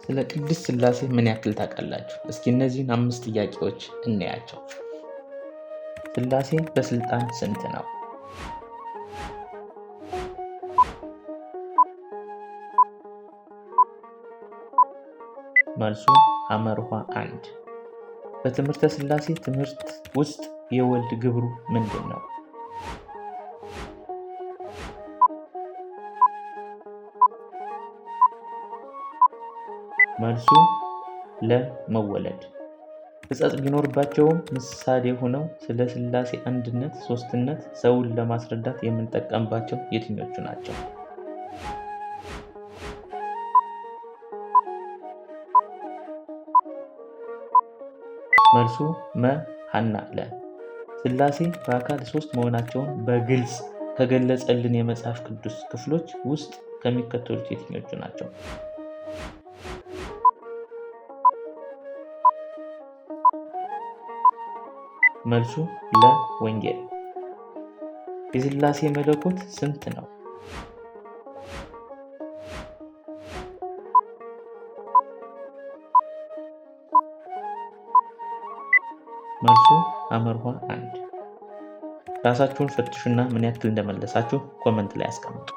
ስለ ቅድስት ሥላሴ ምን ያክል ታውቃላችሁ? እስኪ እነዚህን 5 ጥያቄዎች እንያቸው። ሥላሴ በስልጣን ስንት ነው? መልሱ ሐመርኋ 1። በትምህርተ ሥላሴ ትምህርት ውስጥ የወልድ ግብሩ ምንድን ነው? መልሱ ለመወለድ። ሕጸጽ ቢኖርባቸውም ምሳሌ ሆነው ስለ ሥላሴ አንድነት፣ ሦስትነት ሰውን ለማስረዳት የምንጠቀምባቸው የትኞቹ ናቸው? መልሱ መ ሐና ለ። ሥላሴ በአካል 3 መሆናቸውን በግልጽ ከገለጸልን የመጽሐፍ ቅዱስ ክፍሎች ውስጥ ከሚከተሉት የትኞቹ ናቸው? መልሱ ለወንጌል። የሥላሴ መለኮት ስንት ነው? መልሱ ሐመርኋ 1። ራሳችሁን ፈትሹና ምን ያክል እንደመለሳችሁ ኮመንት ላይ አስቀምጡ።